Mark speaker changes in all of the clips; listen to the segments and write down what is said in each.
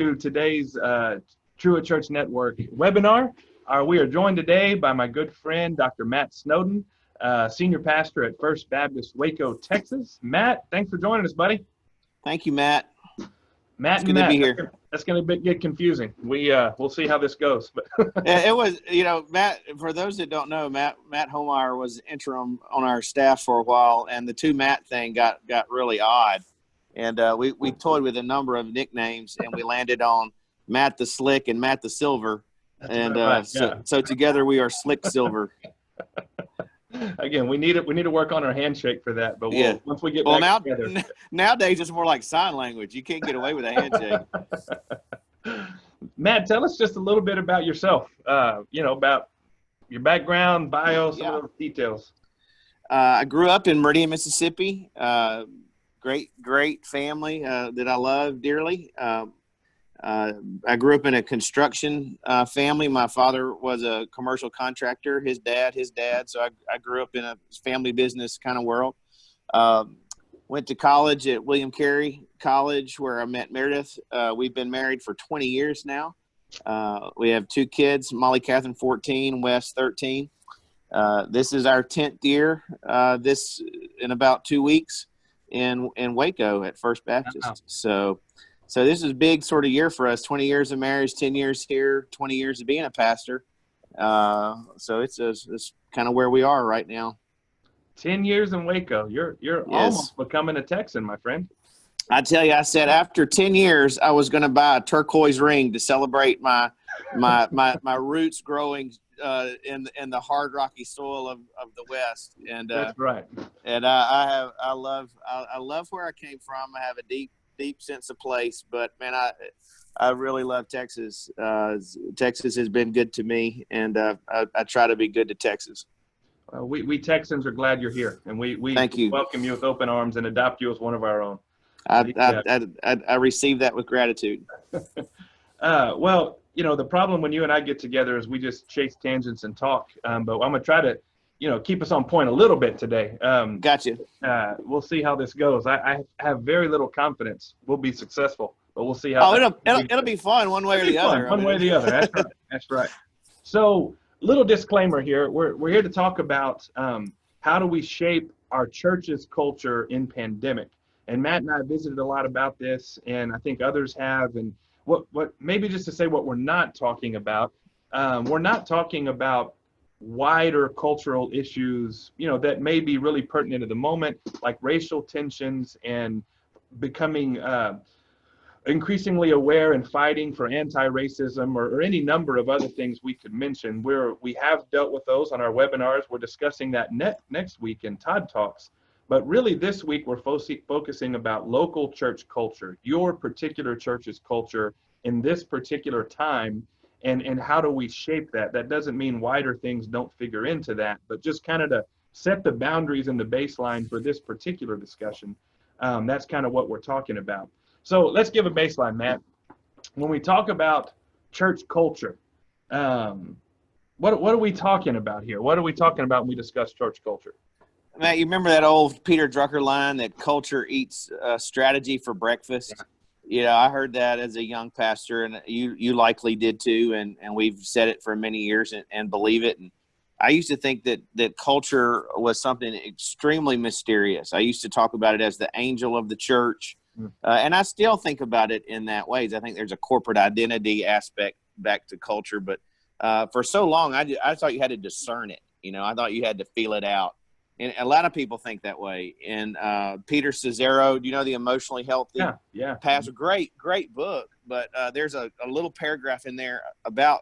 Speaker 1: to today's Truett Church Network webinar. We are joined today by my good friend, Dr. Matt Snowden, Senior Pastor at First Baptist Waco, Texas. Matt, thanks for joining us, buddy.
Speaker 2: Thank you, Matt.
Speaker 1: Matt and Matt, be here. That's going to get confusing. We'll see how this goes.
Speaker 2: It was, Matt, for those that don't know, Matt Homeyer was interim on our staff for a while, and the two Matt thing got really odd. And we toyed with a number of nicknames, and we landed on Matt the Slick and Matt the Silver.
Speaker 1: That's
Speaker 2: and
Speaker 1: right.
Speaker 2: so together we are Slick Silver.
Speaker 1: Again, we need to work on our handshake for that. But once we get back together.
Speaker 2: Nowadays it's more like sign language. You can't get away with a handshake.
Speaker 1: Matt, tell us just a little bit about yourself. About your background, bio, some of those details.
Speaker 2: I grew up in Meridian, Mississippi. Great family that I love dearly. I grew up in a construction family. My father was a commercial contractor, his dad. So I grew up in a family business kind of world. Went to college at William Carey College where I met Meredith. We've been married for 20 years now. We have two kids, Molly Catherine 14, Wes 13. This is our 10th year this in about 2 weeks in Waco at First Baptist. Wow. So this is a big sort of year for us, 20 years of marriage, 10 years here, 20 years of being a pastor. So it's kind of where we are right now.
Speaker 1: 10 years in Waco. You're almost becoming a Texan, my friend.
Speaker 2: I tell you, I said after 10 years, I was going to buy a turquoise ring to celebrate my roots growing in the hard, rocky soil of the West. And
Speaker 1: that's right.
Speaker 2: And I love where I came from. I have a deep sense of place, but man, I really love Texas. Texas has been good to me, and I try to be good to Texas.
Speaker 1: We Texans are glad you're here, and we
Speaker 2: Thank you.
Speaker 1: Welcome you with open arms and adopt you as one of our own.
Speaker 2: I receive that with gratitude.
Speaker 1: Well, the problem when you and I get together is we just chase tangents and talk, but I'm going to try to keep us on point a little bit today.
Speaker 2: Gotcha.
Speaker 1: We'll see how this goes. I have very little confidence we'll be successful, but we'll see how.
Speaker 2: It'll be fun one way or the other.
Speaker 1: One way or the other. That's right. That's right. So, little disclaimer here. We're here to talk about how do we shape our church's culture in pandemic. And Matt and I visited a lot about this, and I think others have. And what maybe just to say what we're not talking about. We're not talking about wider cultural issues, that may be really pertinent to the moment, like racial tensions and becoming increasingly aware and fighting for anti-racism or any number of other things we could mention. We have dealt with those on our webinars. We're discussing that next week in Todd Talks. But really this week we're focusing about local church culture, your particular church's culture in this particular time. And how do we shape that? That doesn't mean wider things don't figure into that, but just kind of to set the boundaries and the baseline for this particular discussion. That's kind of what we're talking about. So let's give a baseline, Matt. When we talk about church culture, what are we talking about here? What are we talking about when we discuss church culture?
Speaker 2: Matt, you remember that old Peter Drucker line that culture eats strategy for breakfast? Yeah. I heard that as a young pastor, and you likely did too, and we've said it for many years and believe it. And I used to think that culture was something extremely mysterious. I used to talk about it as the angel of the church, and I still think about it in that way. I think there's a corporate identity aspect back to culture, but for so long, I thought you had to discern it. I thought you had to feel it out. And a lot of people think that way. And Peter Scazzero, do you know The Emotionally Healthy?
Speaker 1: Yeah.
Speaker 2: Pastor, great book. But there's a little paragraph in there about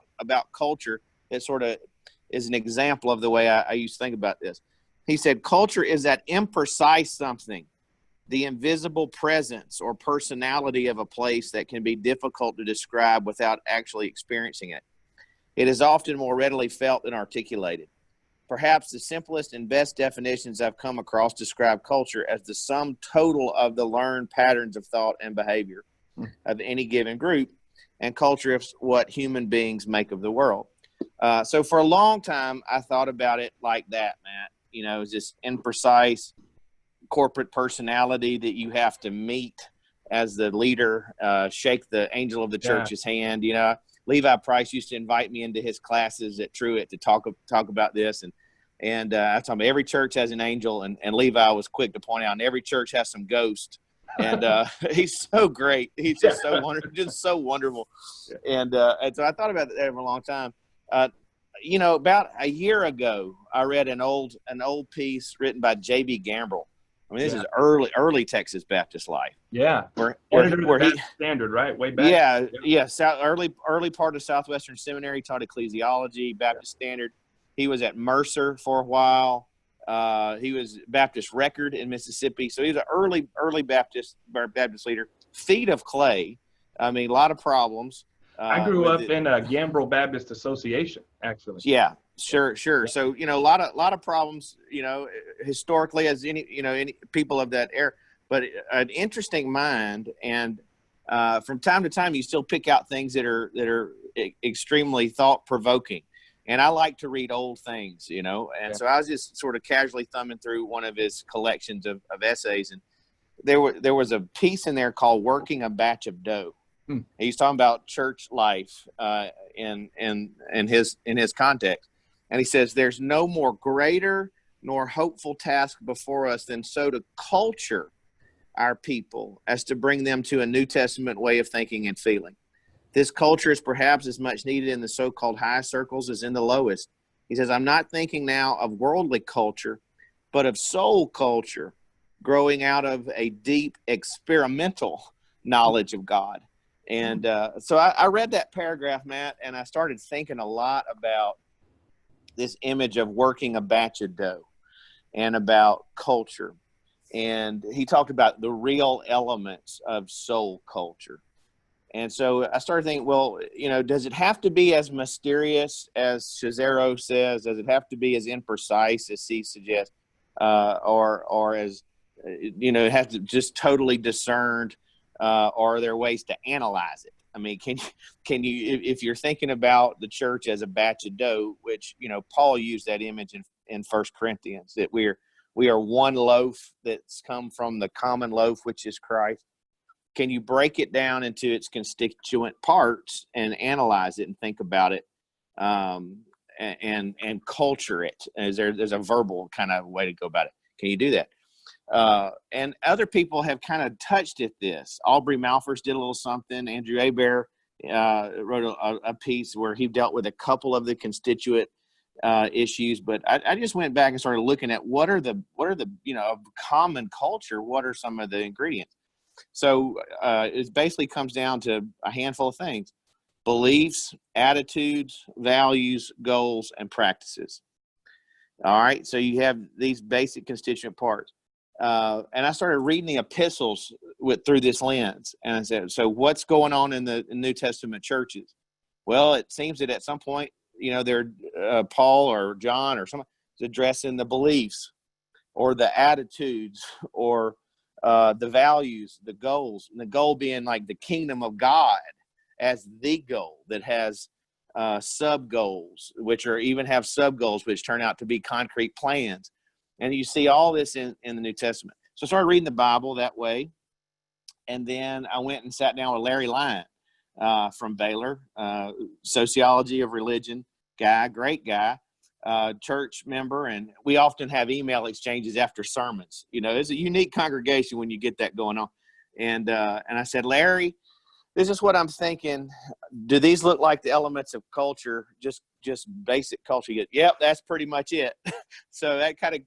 Speaker 2: culture that sort of is an example of the way I used to think about this. He said, culture is that imprecise something, the invisible presence or personality of a place that can be difficult to describe without actually experiencing it. It is often more readily felt than articulated. Perhaps the simplest and best definitions I've come across describe culture as the sum total of the learned patterns of thought and behavior of any given group, and culture is what human beings make of the world. So for a long time, I thought about it like that, Matt. It's this imprecise corporate personality that you have to meet as the leader, shake the angel of the
Speaker 1: Yeah.
Speaker 2: church's hand. You know, Levi Price used to invite me into his classes at Truett to talk about this. And I told him every church has an angel, and Levi was quick to point out, and every church has some ghost. And he's so great. He's just so wonderful, just so wonderful. And so I thought about that for a long time. You know, about a year ago, I read an old piece written by J.B. Gambrell. I mean, this is early Texas Baptist life.
Speaker 1: Yeah.
Speaker 2: Where
Speaker 1: he
Speaker 2: he
Speaker 1: standard, right? Way back.
Speaker 2: early part of Southwestern Seminary, taught ecclesiology, Baptist Standard. He was at Mercer for a while. He was Baptist Record in Mississippi. So he was an early Baptist leader. Feet of clay. I mean, a lot of problems.
Speaker 1: I grew up in a Gambrell Baptist Association, actually.
Speaker 2: Yeah, sure. So, you know, a lot of problems, you know, historically as any people of that era, but an interesting mind. And from time to time, you still pick out things that are extremely thought provoking. And I like to read old things, you know, and so I was just sort of casually thumbing through one of his collections of essays. And there was a piece in there called Working a Batch of Dough. He's talking about church life in his context, and he says there's no more greater nor hopeful task before us than so to culture our people as to bring them to a New Testament way of thinking and feeling. This culture is perhaps as much needed in the so-called high circles as in the lowest. He says, I'm not thinking now of worldly culture, but of soul culture growing out of a deep experimental knowledge of God. And so I read that paragraph, Matt, and I started thinking a lot about this image of working a batch of dough and about culture. And he talked about the real elements of soul culture. And so I started thinking, well, you know, does it have to be as mysterious as Cesaro says? Does it have to be as imprecise as he suggests? Or as, you know, it has to just totally discerned? Or are there ways to analyze it? I mean, can you, if you're thinking about the church as a batch of dough, which, you know, Paul used that image in 1 Corinthians, that we are one loaf that's come from the common loaf, which is Christ. Can you break it down into its constituent parts and analyze it and think about it, and culture it? There's a verbal kind of way to go about it. Can you do that? And other people have kind of touched at this. Aubrey Malphurs did a little something. Andrew Hebert wrote a piece where he dealt with a couple of the constituent issues. But I just went back and started looking at what are the you know, of common culture. What are some of the ingredients? So it basically comes down to a handful of things: beliefs, attitudes, values, goals, and practices. All right. So you have these basic constituent parts. And I started reading the epistles through this lens. And I said, so what's going on in the New Testament churches? Well, it seems that at some point, you know, they're Paul or John or someone is addressing the beliefs or the attitudes or the values, the goals, and the goal being like the kingdom of God as the goal that has sub goals, which have sub goals, which turn out to be concrete plans. And you see all this in the New Testament. So I started reading the Bible that way. And then I went and sat down with Larry Lyon from Baylor, sociology of religion guy, great guy, church member. And we often have email exchanges after sermons. You know, it's a unique congregation when you get that going on. And I said, Larry, this is what I'm thinking. Do these look like the elements of culture, just basic culture? Yep, that's pretty much it. So that kind of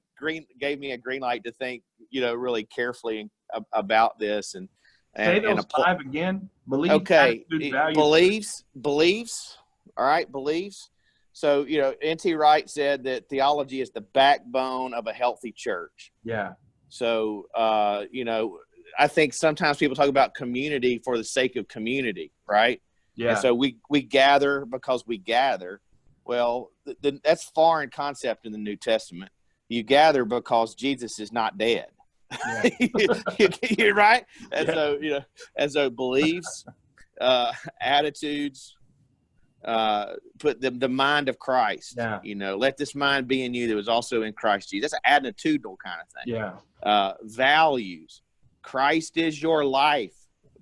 Speaker 2: gave me a green light to think, you know, really carefully about this. And
Speaker 1: say those five again. Beliefs,
Speaker 2: okay,
Speaker 1: attitudes, values.
Speaker 2: beliefs. All right, beliefs. So, you know, N.T. Wright said that theology is the backbone of a healthy church.
Speaker 1: Yeah.
Speaker 2: So, you know, I think sometimes people talk about community for the sake of community, right?
Speaker 1: Yeah.
Speaker 2: And so we gather because we gather. Well, that's foreign concept in the New Testament. You gather because Jesus is not dead. Yeah. You're right. And so, you know, and so beliefs, attitudes, put the mind of Christ. Yeah. You know, let this mind be in you that was also in Christ Jesus. That's an attitudinal kind of thing.
Speaker 1: Yeah.
Speaker 2: Values. Christ is your life.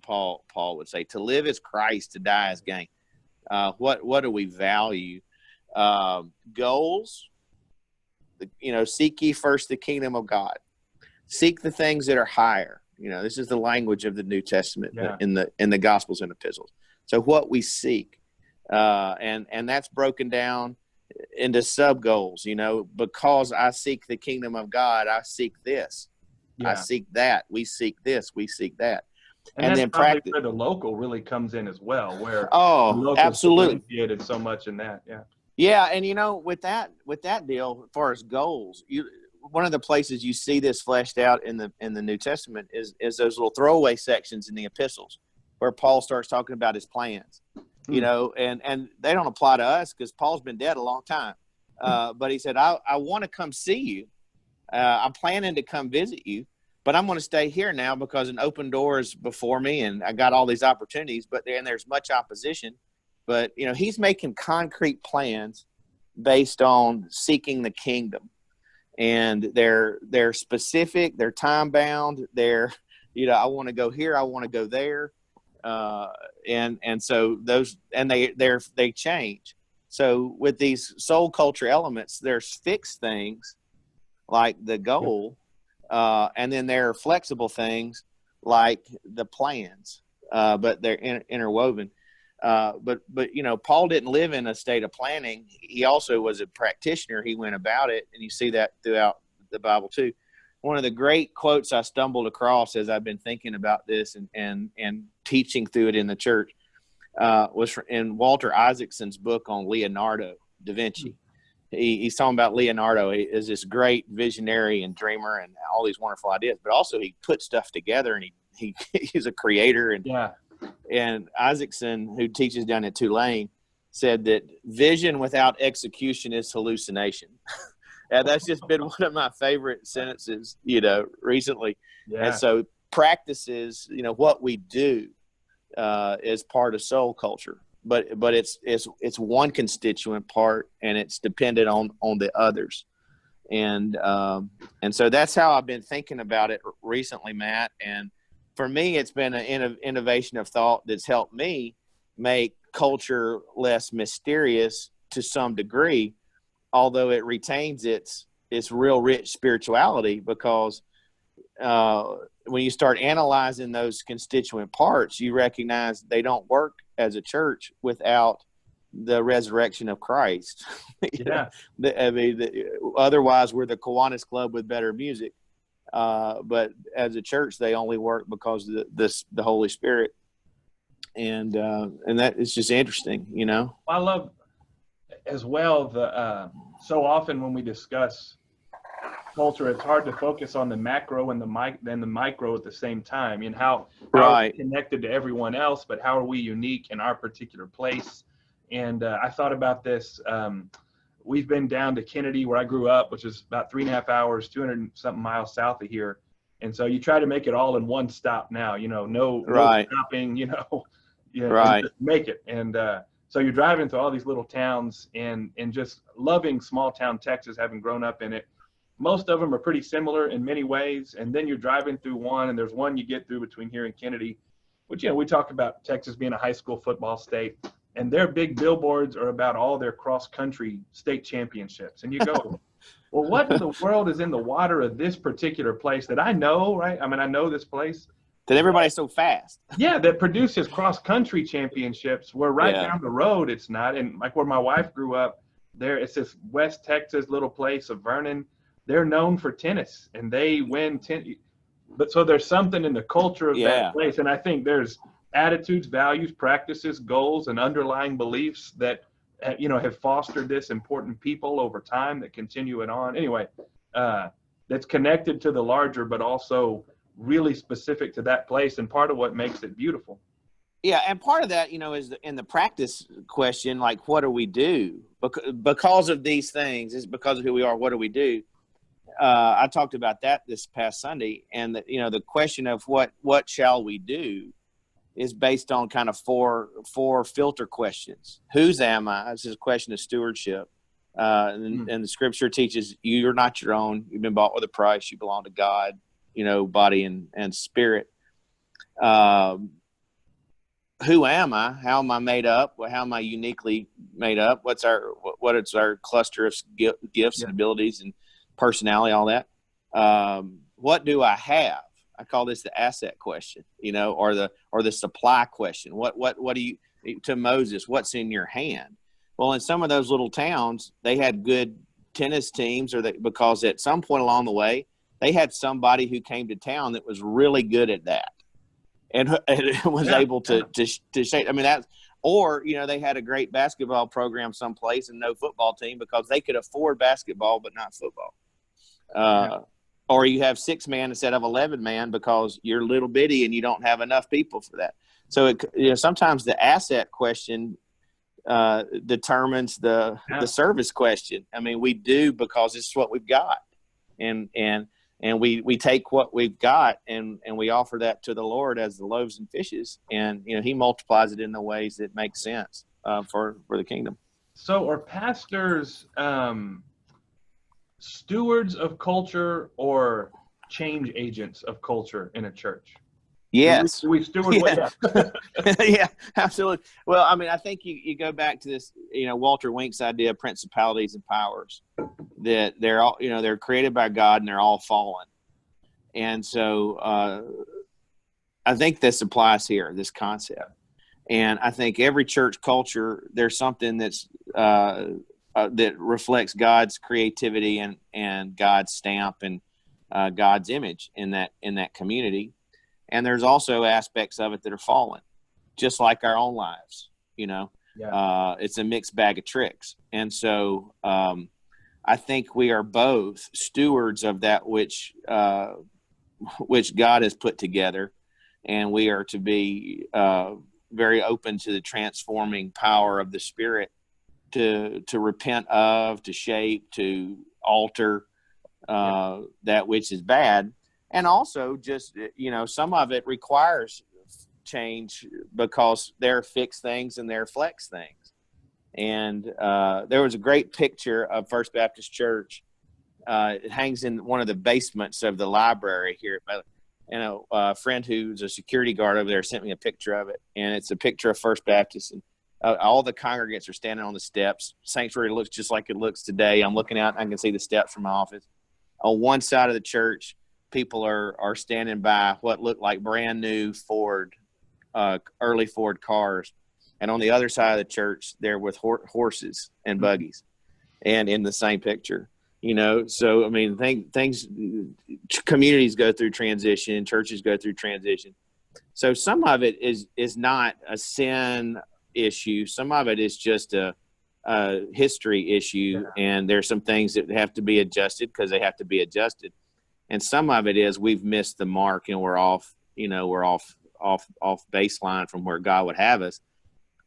Speaker 2: Paul would say. To live is Christ, to die is gain. What do we value? Goals. Seek ye first the kingdom of God. Seek the things that are higher. This is the language of the New Testament in the Gospels and epistles. So what we seek, and that's broken down into sub goals. Because I seek the kingdom of God, I seek this. I seek that. We seek this. We seek that.
Speaker 1: And that's then probably where the local really comes in as well, where the local
Speaker 2: absolutely
Speaker 1: differentiated so much in that.
Speaker 2: Yeah, and with that deal, as far as goals, one of the places you see this fleshed out in the New Testament is those little throwaway sections in the epistles where Paul starts talking about his plans. And they don't apply to us because Paul's been dead a long time. But he said, I want to come see you. I'm planning to come visit you, but I'm going to stay here now because an open door is before me and I got all these opportunities, but there's much opposition. But, he's making concrete plans based on seeking the kingdom. And they're specific, they're time bound, they're, I want to go here, I want to go there. And so those, and they change. So with these soul culture elements, there's fixed things like the goal, and then there are flexible things like the plans, but they're interwoven. But Paul didn't live in a state of planning. He also was a practitioner. He went about it, and you see that throughout the Bible too. One of the great quotes I stumbled across as I've been thinking about this and teaching through it in the church was in Walter Isaacson's book on Leonardo da Vinci. He's talking about Leonardo is this great visionary and dreamer and all these wonderful ideas, but also he put stuff together and he's a creator. And Isaacson, who teaches down at Tulane, said that vision without execution is hallucination. And that's just been one of my favorite sentences, recently. Yeah. And so practices, what we do is part of soul culture, but it's one constituent part and it's dependent on the others. And so that's how I've been thinking about it recently, Matt. And for me, it's been an innovation of thought that's helped me make culture less mysterious to some degree, although it retains its real rich spirituality, because when you start analyzing those constituent parts, you recognize they don't work as a church without the resurrection of Christ. Otherwise, we're the Kiwanis Club with better music. But as a church, they only work because of the Holy Spirit, and that is just interesting,
Speaker 1: I love as well the so often when we discuss culture, it's hard to focus on the macro and the micro at the same time, and how are we connected to everyone else, but how are we unique in our particular place? And I thought about this. We've been down to Kennedy, where I grew up, which is about 3.5 hours, 200 something miles south of here. And so you try to make it all in one stop now, no stopping, just make it. And so you're driving through all these little towns and just loving small town Texas, having grown up in it. Most of them are pretty similar in many ways. And then you're driving through one, and there's one you get through between here and Kennedy, which, we talk about Texas being a high school football state. And their big billboards are about all their cross-country state championships. And you go, well, what in the world is in the water of this particular place that I know, right? I mean, I know this place.
Speaker 2: That everybody's so fast.
Speaker 1: Yeah, that produces cross-country championships, where down the road it's not. And like where my wife grew up, it's this West Texas little place of Vernon. They're known for tennis, and they win tennis. But so there's something in the culture of that place. And I think there's attitudes, values, practices, goals, and underlying beliefs that have fostered this important people over time that continue it on. Anyway, that's connected to the larger, but also really specific to that place, and part of what makes it beautiful.
Speaker 2: Yeah, and part of that, is in the practice question, like, what do we do? Because of these things, is because of who we are, what do we do? I talked about that this past Sunday, and the question of what shall we do is based on kind of four filter questions. Whose am I? This is a question of stewardship. And the scripture teaches you're not your own. You've been bought with a price. You belong to God, body and spirit. who am I? How am I made up? How am I uniquely made up? What is our cluster of gifts and abilities and personality, all that? What do I have? I call this the asset question, or the supply question. What do you, to Moses, what's in your hand? Well, in some of those little towns, they had good tennis teams, because at some point along the way, they had somebody who came to town that was really good at that. And was able to shape. I mean, they had a great basketball program someplace and no football team because they could afford basketball but not football. Or you have 6-man instead of 11-man because you're little bitty and you don't have enough people for that. So sometimes the asset question determines the service question. I mean, we do because it's what we've got, and we take what we've got and we offer that to the Lord as the loaves and fishes, and He multiplies it in the ways that make sense for the kingdom.
Speaker 1: So, are pastors stewards of culture or change agents of culture in a church?
Speaker 2: Yes.
Speaker 1: Do we steward
Speaker 2: Yeah, absolutely. Well, I mean, I think you go back to this, Walter Wink's idea of principalities and powers, that they're all, they're created by God and they're all fallen. And so I think this applies here, this concept. And I think every church culture, there's something that's that reflects God's creativity and God's stamp and God's image in that community. And there's also aspects of it that are fallen, just like our own lives. It's a mixed bag of tricks. And so I think we are both stewards of that which God has put together, and we are to be very open to the transforming power of the Spirit to repent of, to shape, to alter that which is bad. And also just, some of it requires change because they're fixed things and they're flex things. And there was a great picture of First Baptist Church. It hangs in one of the basements of the library here. And a friend who's a security guard over there sent me a picture of it. And it's a picture of First Baptist. And all the congregants are standing on the steps. Sanctuary looks just like it looks today. I'm looking out and I can see the steps from my office. On one side of the church, people are standing by what look like brand new early Ford cars. And on the other side of the church, they're with horses and buggies, and in the same picture, So, I mean, communities go through transition, churches go through transition. So some of it is not a sin issue. Some of it is just a history issue. Yeah. And there's some things that have to be adjusted because they have to be adjusted. And some of it is we've missed the mark and we're off baseline from where God would have us.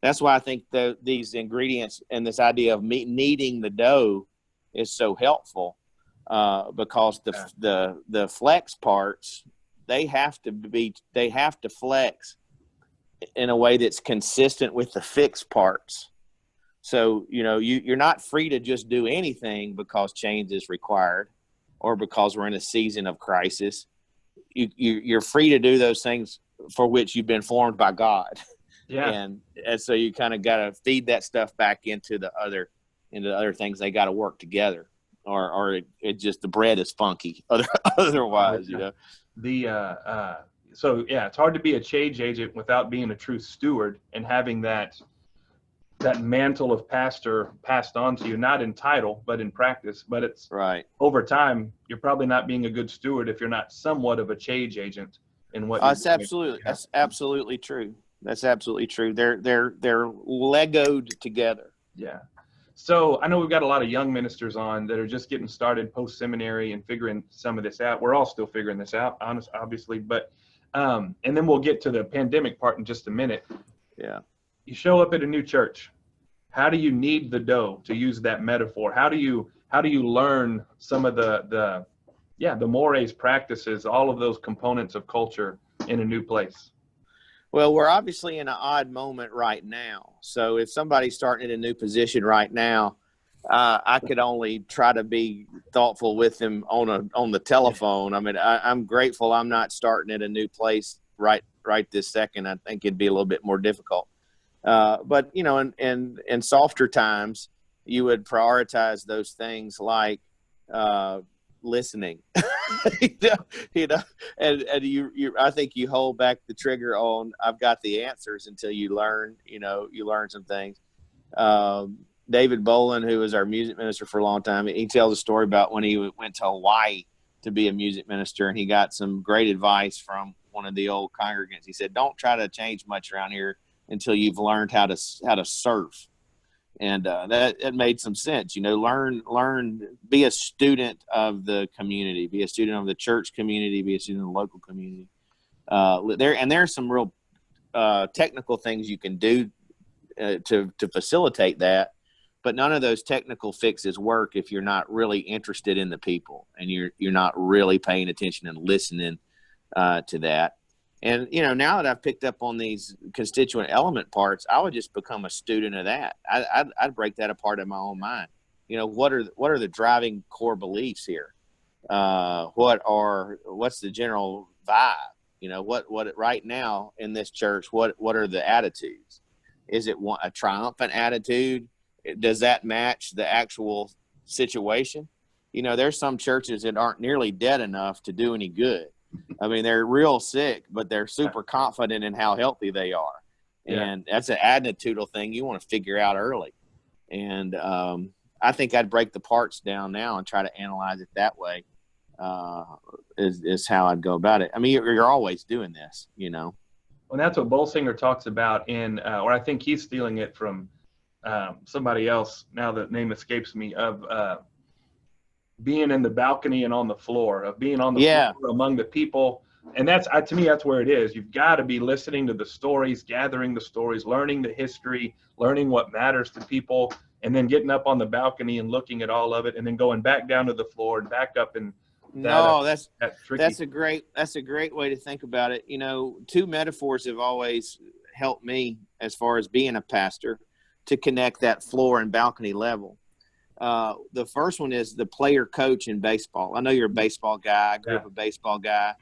Speaker 2: That's why I think these ingredients and this idea of kneading the dough is so helpful, because the flex parts, they have to flex in a way that's consistent with the fixed parts. So, you're not free to just do anything because change is required or because we're in a season of crisis. You're free to do those things for which you've been formed by God. Yeah. And so you kind of got to feed that stuff back into the other things. They got to work together, or it just, the bread is funky otherwise,
Speaker 1: So yeah, it's hard to be a change agent without being a true steward and having that mantle of pastor passed on to you, not in title, but in practice. But it's right. Over time, you're probably not being a good steward if you're not somewhat of a change agent in what
Speaker 2: that's absolutely true. That's absolutely true. They're Legoed together.
Speaker 1: Yeah. So I know we've got a lot of young ministers on that are just getting started post-seminary and figuring some of this out. We're all still figuring this out, obviously. But and then we'll get to the pandemic part in just a minute.
Speaker 2: Yeah.
Speaker 1: You show up at a new church. How do you knead the dough, to use that metaphor? How do you learn some of the mores, practices, all of those components of culture in a new place?
Speaker 2: Well, we're obviously in an odd moment right now. So if somebody's starting in a new position right now, I could only try to be thoughtful with them on the telephone. I mean, I'm grateful I'm not starting at a new place right right this second. I think it'd be a little bit more difficult. But in softer times, you would prioritize those things like listening. you know, and I think you hold back the trigger on I've got the answers until you learn some things. David Bolin, who was our music minister for a long time, he tells a story about when he went to Hawaii to be a music minister, and he got some great advice from one of the old congregants. He said, "Don't try to change much around here until you've learned how to surf." And that made some sense. Learn, be a student of the community, be a student of the church community, be a student of the local community. There's some real technical things you can do to facilitate that, but none of those technical fixes work if you're not really interested in the people and you're not really paying attention and listening to that. And, now that I've picked up on these constituent element parts, I would just become a student of that. I'd break that apart in my own mind. What are the driving core beliefs here? What's the general vibe? What right now in this church, what are the attitudes? Is it a triumphant attitude? Does that match the actual situation? There's some churches that aren't nearly dead enough to do any good. I mean, they're real sick, but they're super confident in how healthy they are.
Speaker 1: Yeah.
Speaker 2: And that's an attitudinal thing you want to figure out early. And I think I'd break the parts down now and try to analyze it that way is how I'd go about it. I mean, you're always doing this, Well,
Speaker 1: that's what Bolsinger talks about or I think he's stealing it from somebody else, now the name escapes me, of being in the balcony and on the floor, of being on the floor among the people. And that's, to me, that's where it is. You've got to be listening to the stories, gathering the stories, learning the history, learning what matters to people, and then getting up on the balcony and looking at all of it, and then going back down to the floor and back up. And
Speaker 2: that's a great way to think about it. Two metaphors have always helped me as far as being a pastor to connect that floor and balcony level. The first one is the player coach in baseball. I know you're a baseball guy. I grew up a baseball guy.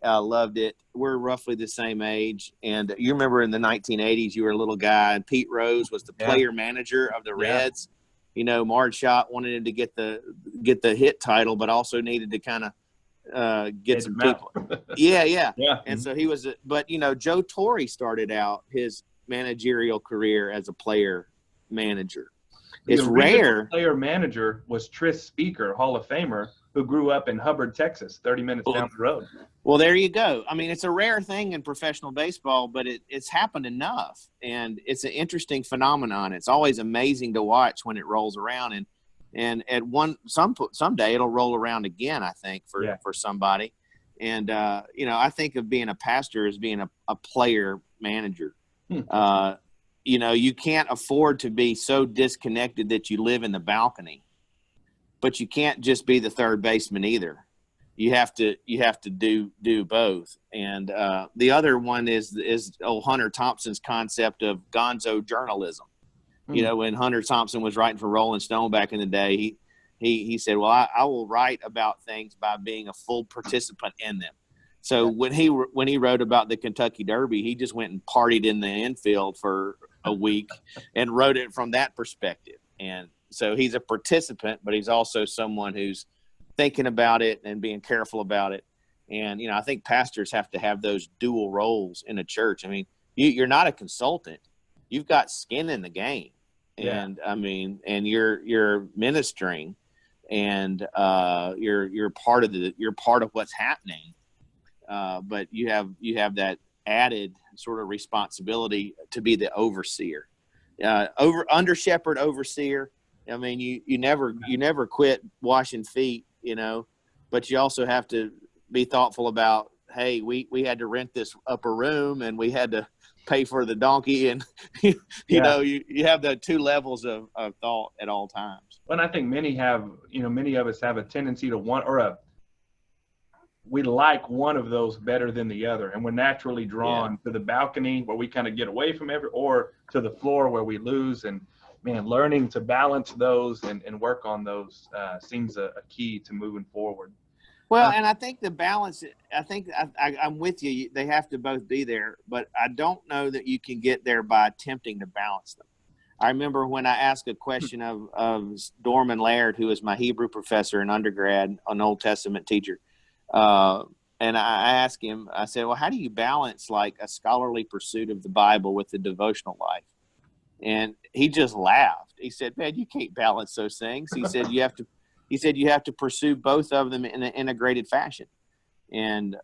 Speaker 2: Loved it. We're roughly the same age. And you remember in the 1980s, you were a little guy, and Pete Rose was the player manager of the Reds. Marge Schott wanted him to get the hit title, but also needed to kind of get some people. Yeah. And so he was, but Joe Torre started out his managerial career as a player manager. It's rare.
Speaker 1: Player manager was Tris Speaker, Hall of Famer, who grew up in Hubbard, Texas, 30 minutes down the road.
Speaker 2: Well, there you go. I mean, it's a rare thing in professional baseball, but it's happened enough, and it's an interesting phenomenon. It's always amazing to watch when it rolls around, and at someday it'll roll around again. I think for somebody, and I think of being a pastor as being a player manager. You can't afford to be so disconnected that you live in the balcony, but you can't just be the third baseman either. You have to do both. And the other one is old Hunter Thompson's concept of gonzo journalism. When Hunter Thompson was writing for Rolling Stone back in the day, he said, well, I will write about things by being a full participant in them. So when he wrote about the Kentucky Derby, he just went and partied in the infield for a week and wrote it from that perspective. And so he's a participant, but he's also someone who's thinking about it and being careful about it. And, I think pastors have to have those dual roles in a church. I mean, you're not a consultant. You've got skin in the game. And and you're ministering, and you're part of what's happening. But you have that added sort of responsibility to be the overseer, under shepherd, overseer. I mean, you never quit washing feet, but you also have to be thoughtful about, hey, we had to rent this upper room and we had to pay for the donkey, and you have the two levels of thought at all times.
Speaker 1: Well, and I think many of us have a tendency to we like one of those better than the other, and we're naturally drawn to the balcony where we kind of get away from or to the floor where we lose. And learning to balance those and work on those seems a key to moving forward.
Speaker 2: Well, and I think the balance, I think I'm with you. They have to both be there, but I don't know that you can get there by attempting to balance them. I remember when I asked a question of Dorman Laird, who was my Hebrew professor in undergrad, an Old Testament teacher. And I asked him, I said, well, how do you balance like a scholarly pursuit of the Bible with the devotional life? And he just laughed. He said, man, you can't balance those things. He said, you have to pursue both of them in an integrated fashion and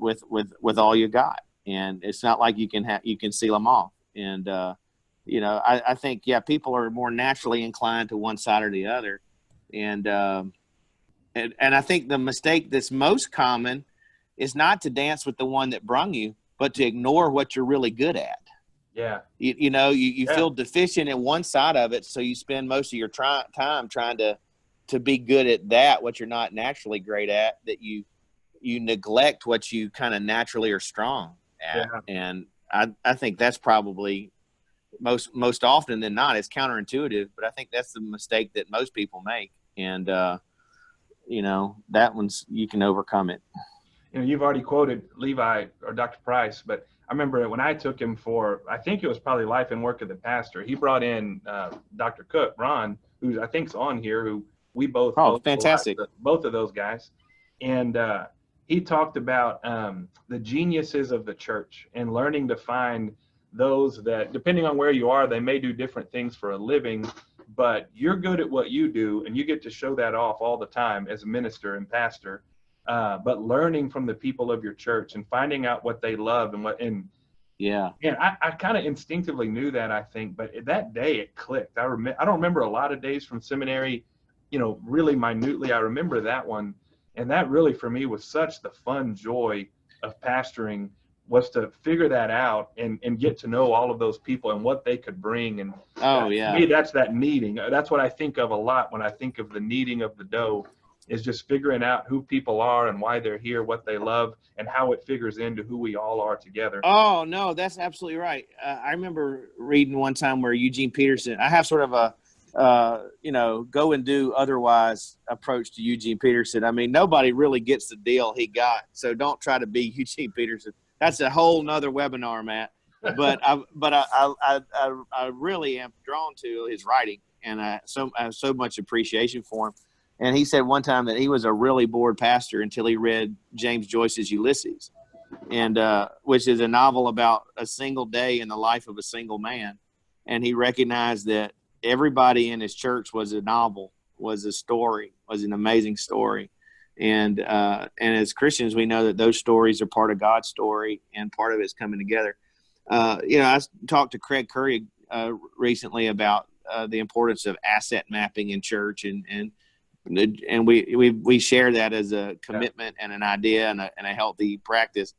Speaker 2: with all you got. And it's not like you can seal them off. And, I think, people are more naturally inclined to one side or the other. And I think the mistake that's most common is not to dance with the one that brung you, but to ignore what you're really good at.
Speaker 1: Yeah.
Speaker 2: You feel deficient in one side of it. So you spend most of your time trying to be good at that, what you're not naturally great at, that you neglect what you kind of naturally are strong at. Yeah. And I think that's probably most often than not, it's counterintuitive, but I think that's the mistake that most people make. And, that one's, you can overcome it.
Speaker 1: You've already quoted Levi or Dr. Price, but I remember when I took him for, I think it was probably Life and Work of the Pastor, he brought in Dr. Cook, Ron, who I think's on here, who we both.
Speaker 2: Oh, fantastic.
Speaker 1: Both of those guys. And he talked about the geniuses of the church and learning to find those that, depending on where you are, they may do different things for a living, but you're good at what you do, and you get to show that off all the time as a minister and pastor. But learning from the people of your church and finding out what they love and I kind of instinctively knew that, I think, but that day it clicked. I don't remember a lot of days from seminary, really minutely. I remember that one. And that really, for me, was such the fun joy of pastoring, was to figure that out and get to know all of those people and what they could bring. And to me, that's that kneading. That's what I think of a lot when I think of the kneading of the dough, is just figuring out who people are and why they're here, what they love, and how it figures into who we all are together.
Speaker 2: Oh, no, that's absolutely right. I remember reading one time where Eugene Peterson, I have sort of a, go and do otherwise approach to Eugene Peterson. I mean, nobody really gets the deal he got, so don't try to be Eugene Peterson. That's a whole nother webinar, Matt. But I really am drawn to his writing, and I have so much appreciation for him. And he said one time that he was a really bored pastor until he read James Joyce's Ulysses, and which is a novel about a single day in the life of a single man. And he recognized that everybody in his church was a novel, was a story, was an amazing story. And as Christians, we know that those stories are part of God's story, and part of it's coming together. I talked to Craig Curry recently about the importance of asset mapping in church, and we share that as a commitment and an idea and a healthy practice.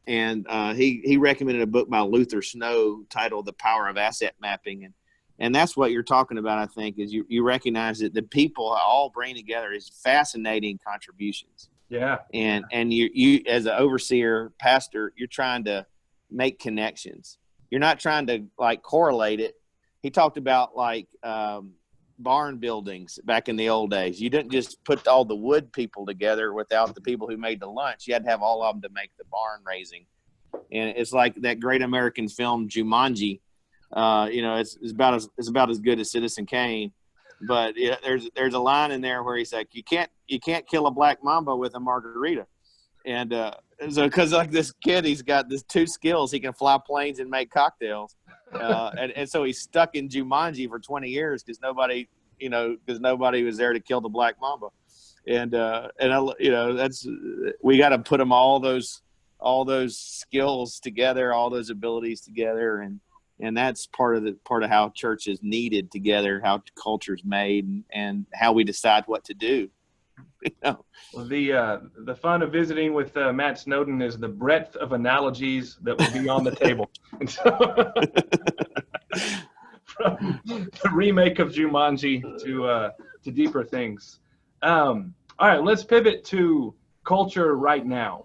Speaker 2: And he recommended a book by Luther Snow titled "The Power of Asset Mapping," and that's what you're talking about. I think is you recognize that the people all bring together is fascinating contributions.
Speaker 1: Yeah,
Speaker 2: and you as an overseer pastor, you're trying to make connections. You're not trying to like correlate it. He talked about like barn buildings back in the old days. You didn't just put all the wood people together without the people who made the lunch. You had to have all of them to make the barn raising. And it's like that great American film Jumanji. It's about as good as Citizen Kane. But there's a line in there where he's like, you can't kill a black mamba with a margarita. And so because like this kid, he's got these two skills. He can fly planes and make cocktails. And so he's stuck in Jumanji for 20 years because nobody was there to kill the black mamba. That's, we got to put them all those skills together, all those abilities together. And that's part of how church is needed together, how culture's made, and how we decide what to do.
Speaker 1: Well, the fun of visiting with Matt Snowden is the breadth of analogies that will be on the table. And so, from the remake of Jumanji to deeper things. All right, let's pivot to culture right now.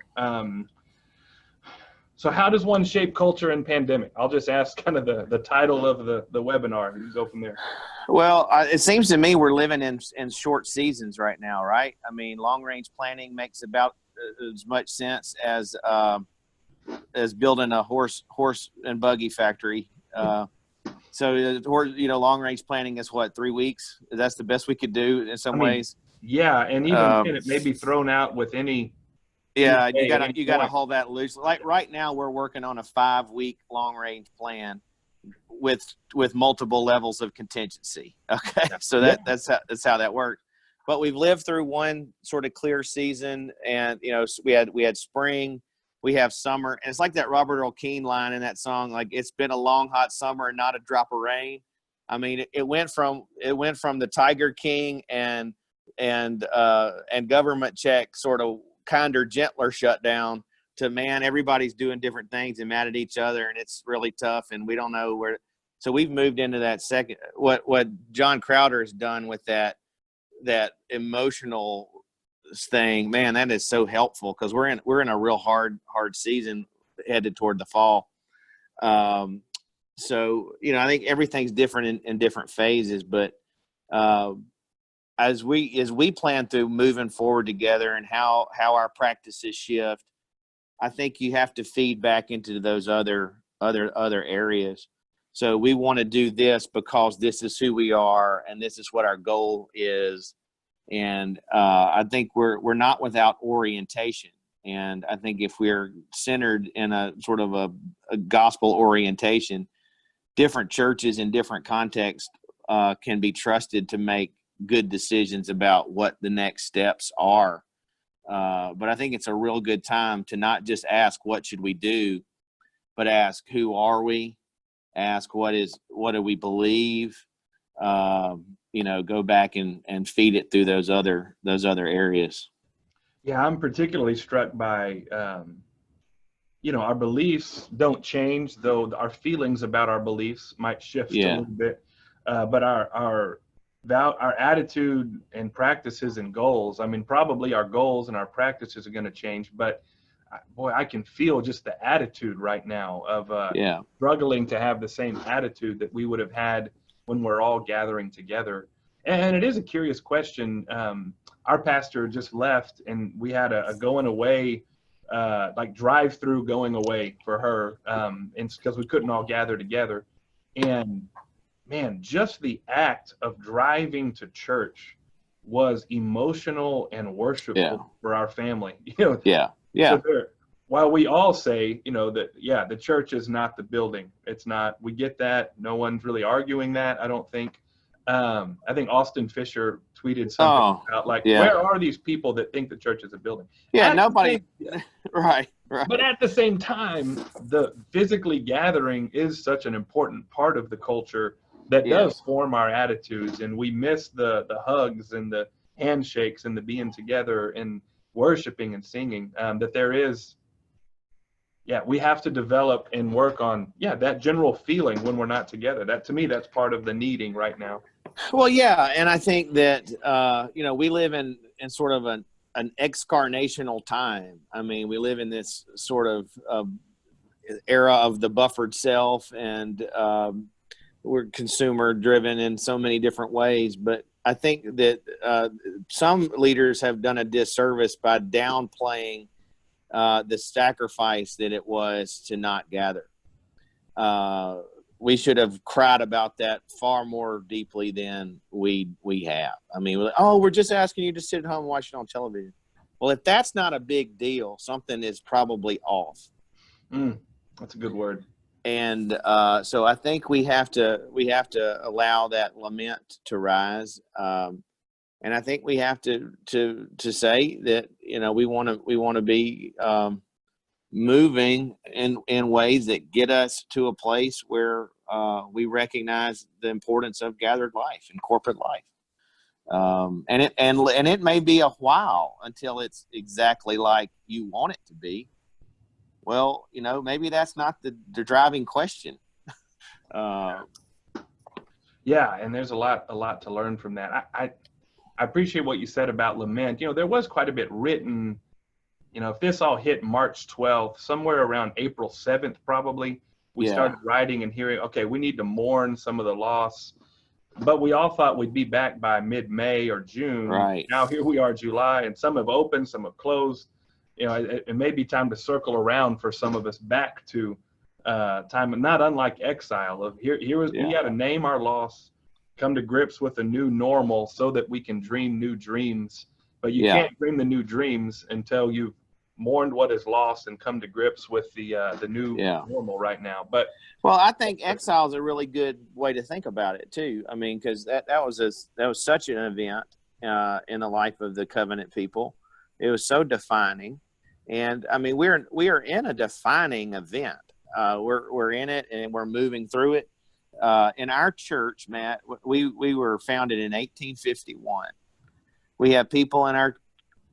Speaker 1: So how does one shape culture in pandemic? I'll just ask kind of the title of the webinar. You can go from there.
Speaker 2: Well, it seems to me we're living in short seasons right now, right? I mean, long range planning makes about as much sense as building a horse and buggy factory. So, long range planning is what, 3 weeks? That's the best we could do in some ways.
Speaker 1: Yeah, and even then, it may be thrown out with any.
Speaker 2: Yeah,
Speaker 1: day,
Speaker 2: you gotta hold that loose. Like right now, we're working on a 5-week long range plan with multiple levels of contingency. Okay, so that's how that works. But we've lived through one sort of clear season, and we had spring, we have summer, and it's like that Robert Earl Keen line in that song, like it's been a long hot summer and not a drop of rain. I mean, it went from the Tiger King and government check sort of kinder, gentler shutdown to, man, everybody's doing different things and mad at each other, and it's really tough, and we don't know where. So we've moved into that second. What John Crowder has done with that emotional thing, man, that is so helpful, because we're in a real hard season headed toward the fall. So I think everything's different in different phases, but as we plan through moving forward together and how our practices shift, I think you have to feed back into those other areas. So we want to do this because this is who we are and this is what our goal is. And I think we're not without orientation. And I think if we're centered in a sort of a gospel orientation, different churches in different contexts can be trusted to make good decisions about what the next steps are. But I think it's a real good time to not just ask what should we do, but ask who are we, ask what do we believe, go back and feed it through those other areas.
Speaker 1: Yeah, I'm particularly struck by our beliefs don't change, though our feelings about our beliefs might shift a little bit, but our attitude and practices and goals, I mean, probably our goals and our practices are going to change, but boy, I can feel just the attitude right now of struggling to have the same attitude that we would have had when we're all gathering together. And it is a curious question. Our pastor just left, and we had a going away, like drive-through going away for her, and because we couldn't all gather together. And man, just the act of driving to church was emotional and worshipful for our family. So while we all say, that, the church is not the building. It's not, we get that. No one's really arguing that, I don't think. I think Austin Fisher tweeted something about where are these people that think the church is a building?
Speaker 2: Nobody. Right.
Speaker 1: But at the same time, the physically gathering is such an important part of the culture that does form our attitudes, and we miss the hugs and the handshakes and the being together and worshiping and singing, that there is, we have to develop and work on, that general feeling when we're not together. That, to me, that's part of the needing right now.
Speaker 2: Well, and I think that, we live in sort of an excarnational time. I mean, we live in this sort of era of the buffered self, and we're consumer driven in so many different ways. But I think that some leaders have done a disservice by downplaying the sacrifice that it was to not gather. We should have cried about that far more deeply than we have. I mean, we're just asking you to sit at home and watch it on television. Well, if that's not a big deal, something is probably off.
Speaker 1: That's a good word.
Speaker 2: And so I think we have to allow that lament to rise. And I think we have to say that, we want to be moving in ways that get us to a place where we recognize the importance of gathered life and corporate life. And it may be a while until it's exactly like you want it to be. Well, maybe that's not the driving question.
Speaker 1: And there's a lot to learn from that. I appreciate what you said about lament. There was quite a bit written if this all hit March 12th, somewhere around April 7th, probably, we
Speaker 2: Yeah.
Speaker 1: started writing and hearing, okay, we need to mourn some of the loss. But we all thought we'd be back by mid-May or June.
Speaker 2: Right.
Speaker 1: Now here we are, July, and some have opened, some have closed. It may be time to circle around for some of us back to time, not unlike exile. Of we got to name our loss, come to grips with a new normal, so that we can dream new dreams. But you can't dream the new dreams until you've mourned what is lost and come to grips with the new normal right now. But
Speaker 2: well, I think exile is a really good way to think about it too. I mean, because that was such an event in the life of the covenant people. It was so defining, and I mean, we are in a defining event. We're in it, and we're moving through it. In our church, Matt, we were founded in 1851. We have people in our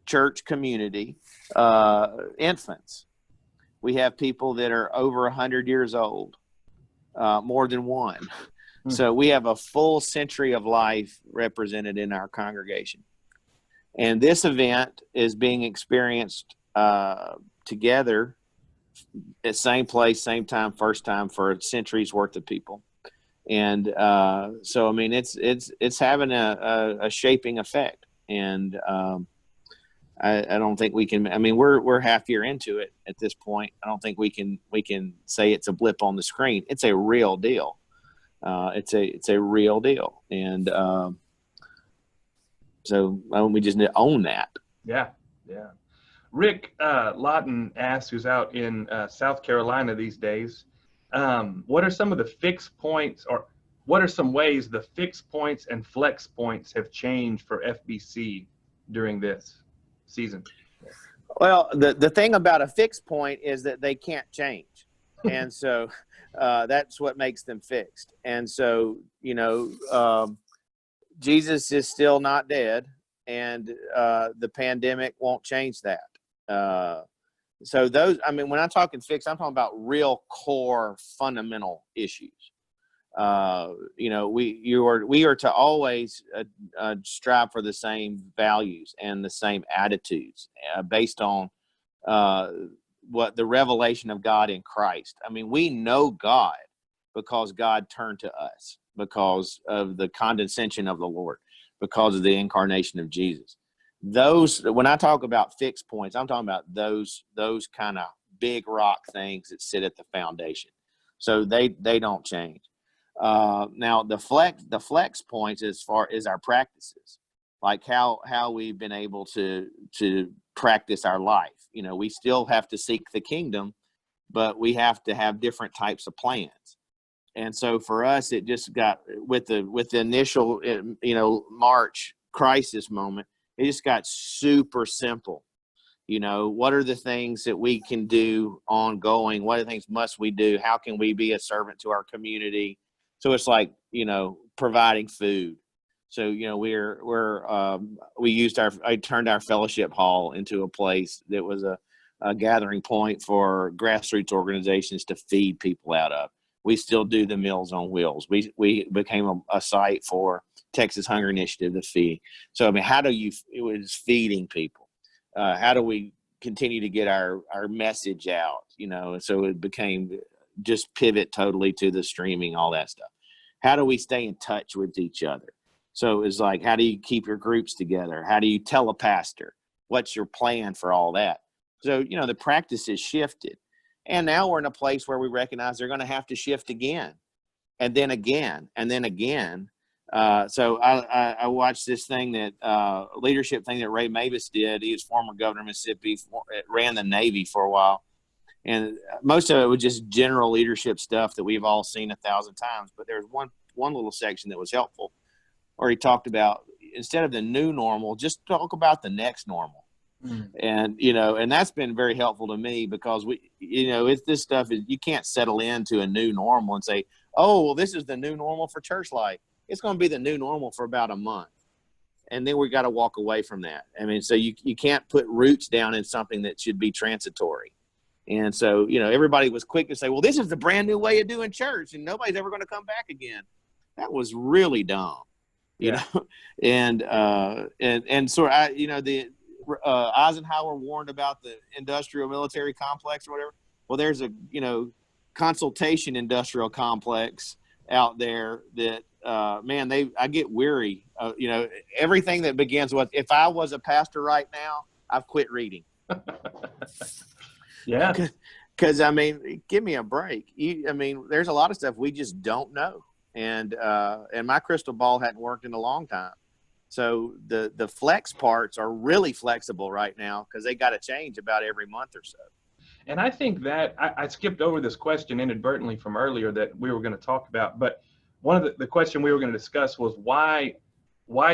Speaker 2: church community, infants. We have people that are over 100 years old, more than one. Mm-hmm. So we have a full century of life represented in our congregation. And this event is being experienced together at same place, same time, first time for a century's worth of people. And so, I mean, it's having a shaping effect. And I don't think we can. I mean, we're half year into it at this point. I don't think we can say it's a blip on the screen. It's a real deal. It's a real deal, and so we just need to own that.
Speaker 1: Yeah. Rick Lawton asks, who's out in South Carolina these days, what are some of the fixed points, or what are some ways the fixed points and flex points have changed for FBC during this season?
Speaker 2: Well, the thing about a fixed point is that they can't change. And so that's what makes them fixed. And so, Jesus is still not dead, and the pandemic won't change that. So those, I mean, when I'm talking fixed, I'm talking about real core fundamental issues. We are to always strive for the same values and the same attitudes based on what the revelation of God in Christ. I mean, we know God because God turned to us, because of the condescension of the Lord, because of the incarnation of Jesus. When I talk about fixed points, I'm talking about those kind of big rock things that sit at the foundation. So they don't change. Now the flex points as far as our practices, like how we've been able to practice our life. We still have to seek the kingdom, but we have to have different types of plans. And so for us, it just got with the initial, March crisis moment, it just got super simple. What are the things that we can do ongoing? What are the things must we do? How can we be a servant to our community? So it's like, providing food. So, I turned our fellowship hall into a place that was a gathering point for grassroots organizations to feed people out of. We still do the Meals on Wheels. We became a site for Texas Hunger Initiative to feed. So, I mean, it was feeding people. How do we continue to get our message out? So it became just pivot totally to the streaming, all that stuff. How do we stay in touch with each other? So it's like, how do you keep your groups together? How do you tell a pastor? What's your plan for all that? So, the practice has shifted. And now we're in a place where we recognize they're going to have to shift again, and then again, and then again. So I watched this thing that leadership thing that Ray Mavis did. He was former governor of Mississippi, ran the Navy for a while. And most of it was just general leadership stuff that we've all seen 1,000 times. But there was one little section that was helpful, where he talked about, instead of the new normal, just talk about the next normal. And, and that's been very helpful to me, because it's this stuff is, you can't settle into a new normal and say, oh, well, this is the new normal for church life. It's going to be the new normal for about a month. And then we got to walk away from that. I mean, so you can't put roots down in something that should be transitory. And so, everybody was quick to say, well, this is the brand new way of doing church, and nobody's ever going to come back again. That was really dumb, you know? And so Eisenhower warned about the industrial military complex or whatever. Well, there's a, consultation industrial complex out there that, man, I get weary. Everything that begins with, if I was a pastor right now, I've quit reading.
Speaker 1: Yeah.
Speaker 2: Because, give me a break. There's a lot of stuff we just don't know. And my crystal ball hadn't worked in a long time. So the flex parts are really flexible right now because they got to change about every month or so.
Speaker 1: And I think that I skipped over this question inadvertently from earlier that we were going to talk about, but one of the question we were going to discuss was why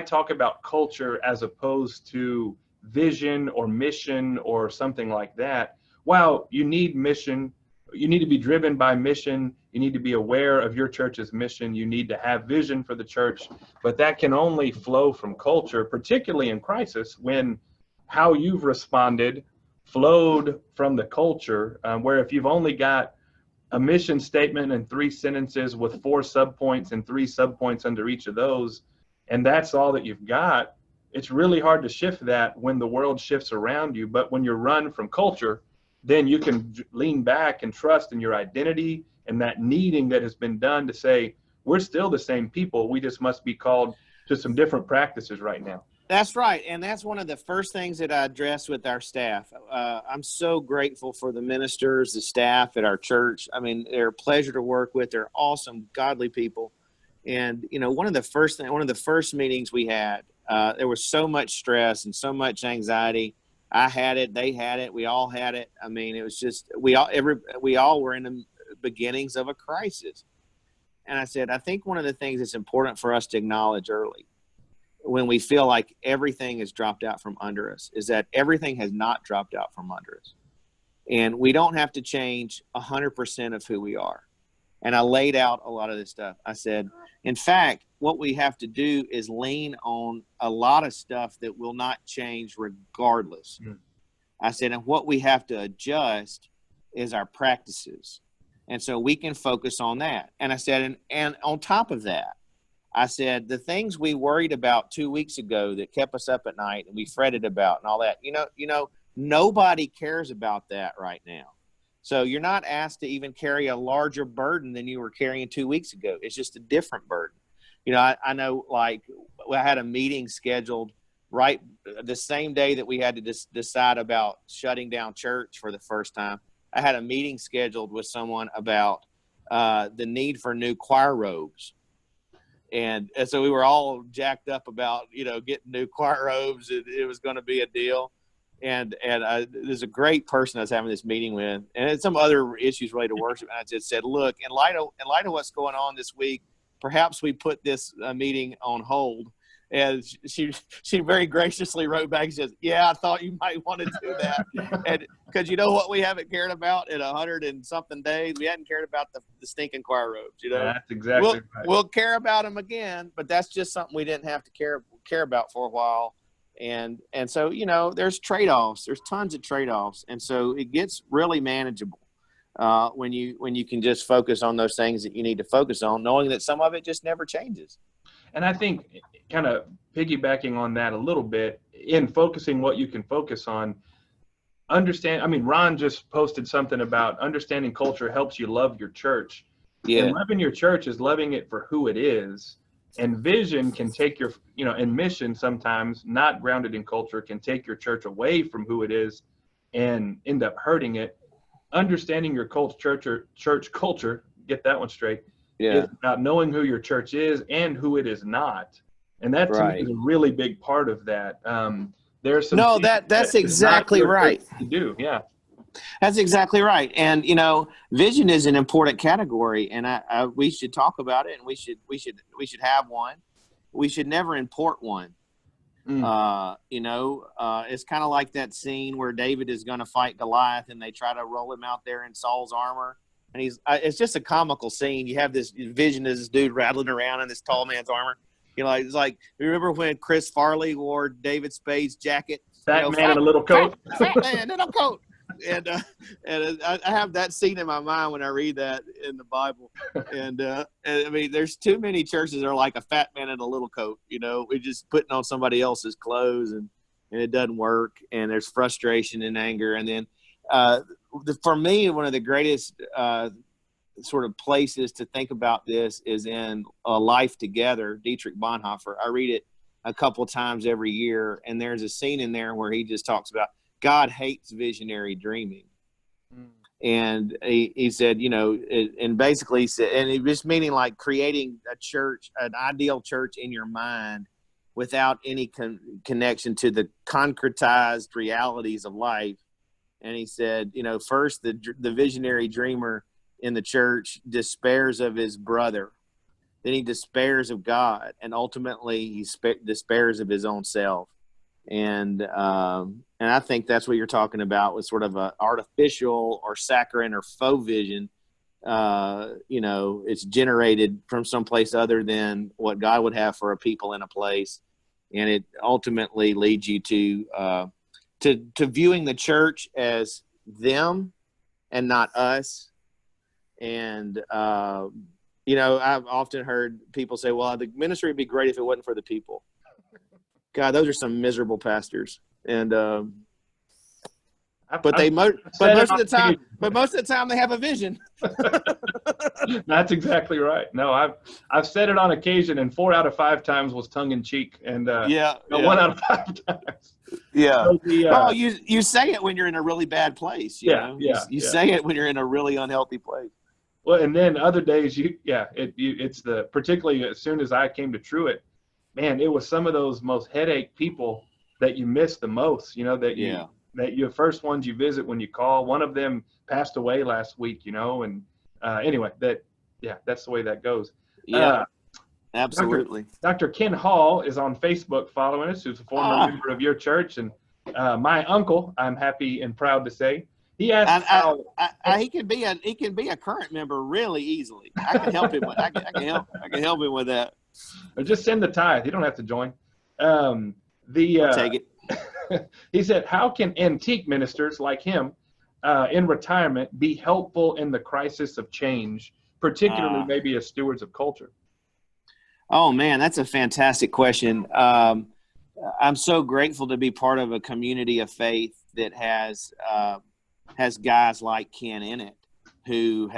Speaker 1: talk about culture as opposed to vision or mission or something like that. While you need mission, you need to be driven by mission, you need to be aware of your church's mission, you need to have vision for the church, but that can only flow from culture, particularly in crisis, when how you've responded flowed from the culture, where if you've only got a mission statement and 3 sentences with 4 subpoints and 3 subpoints under each of those, and that's all that you've got, it's really hard to shift that when the world shifts around you. But when you're run from culture, then you can lean back and trust in your identity and that needing that has been done to say, we're still the same people. We just must be called to some different practices right now.
Speaker 2: That's right. And that's one of the first things that I address with our staff. I'm so grateful for the ministers, the staff at our church. They're a pleasure to work with. They're awesome, godly people. And, one of the first meetings we had, there was so much stress and so much anxiety. I had it, they had it, we all had it. It was just, we all were in the beginnings of a crisis. And I said, I think one of the things that's important for us to acknowledge early when we feel like everything has dropped out from under us is that everything has not dropped out from under us. And we don't have to change 100% of who we are. And I laid out a lot of this stuff. I said, in fact, what we have to do is lean on a lot of stuff that will not change regardless. Mm. I said, and what we have to adjust is our practices. And so we can focus on that. And I said, and on top of that, I said, the things we worried about 2 weeks ago that kept us up at night and we fretted about and all that, nobody cares about that right now. So you're not asked to even carry a larger burden than you were carrying 2 weeks ago. It's just a different burden. I know, like, I had a meeting scheduled right the same day that we had to decide about shutting down church for the first time. I had a meeting scheduled with someone about the need for new choir robes. And so we were all jacked up about, getting new choir robes. It was going to be a deal. And there's a great person I was having this meeting with, and some other issues related to worship. And I just said, look, in light of what's going on this week, perhaps we put this meeting on hold. And she very graciously wrote back and says, yeah, I thought you might want to do that. And because you know what we haven't cared about in 100 and something days? We hadn't cared about the stinking choir robes,
Speaker 1: That's exactly right.
Speaker 2: We'll care about them again, but that's just something we didn't have to care about for a while. And so, there's trade-offs. There's tons of trade-offs. And so it gets really manageable when you can just focus on those things that you need to focus on, knowing that some of it just never changes.
Speaker 1: And I think kind of piggybacking on that a little bit, in focusing what you can focus on, Ron just posted something about understanding culture helps you love your church. Yeah. And loving your church is loving it for who it is. And vision can take your, and mission sometimes not grounded in culture can take your church away from who it is and end up hurting it. Understanding your church culture, get that one straight. Yeah. Is about knowing who your church is and who it is not. And that to me is a really big part of that. There's some
Speaker 2: that's exactly right.
Speaker 1: To do, yeah.
Speaker 2: That's exactly right. And vision is an important category, and we should talk about it, and we should have one. We should never import one. It's kind of like that scene where David is going to fight Goliath, and they try to roll him out there in Saul's armor. And it's just a comical scene. You have this vision of this dude rattling around in this tall man's armor. It's like, remember when Chris Farley wore David Spade's jacket?
Speaker 1: Fat man in a little coat.
Speaker 2: Fat man in a coat. And I have that scene in my mind when I read that in the Bible. And there's too many churches that are like a fat man in a little coat. We're just putting on somebody else's clothes. and it doesn't work, and there's frustration and anger. And then for me, one of the greatest sort of places to think about this is in Life Together, Dietrich Bonhoeffer. I read it a couple times every year, and there's a scene in there where he just talks about God hates visionary dreaming. And he said, and basically said, and it was meaning like creating a church, an ideal church in your mind without any connection to the concretized realities of life. And he said, first the visionary dreamer in the church despairs of his brother, then he despairs of God, and ultimately he despairs of his own self. And I think that's what you're talking about with sort of a artificial or saccharine or faux vision. It's generated from someplace other than what God would have for a people in a place, and it ultimately leads you to viewing the church as them and not us. And I've often heard people say, "Well, the ministry would be great if it wasn't for the people." God, those are some miserable pastors, and but most of the time they have a vision.
Speaker 1: That's exactly right. No, I've said it on occasion, and 4 out of 5 times was tongue in cheek, and 1 out of 5 times.
Speaker 2: Yeah. So you say it when you're in a really bad place. You say it when you're in a really unhealthy place.
Speaker 1: Well, and then other days, it's particularly as soon as I came to Truett, man, it was some of those most headache people that you miss the most, that you're first ones you visit when you call. One of them passed away last week, and anyway, that's the way that goes.
Speaker 2: Yeah, absolutely.
Speaker 1: Dr. Ken Hall is on Facebook following us, who's a former member of your church, and my uncle, I'm happy and proud to say. He asked
Speaker 2: he can be a current member really easily. I can help him. I can help him with that.
Speaker 1: Or just send the tithe. You don't have to join.
Speaker 2: I'll take it.
Speaker 1: He said, how can antique ministers like him in retirement be helpful in the crisis of change, particularly maybe as stewards of culture?
Speaker 2: Oh, man, that's a fantastic question. I'm so grateful to be part of a community of faith that has guys like Ken in it who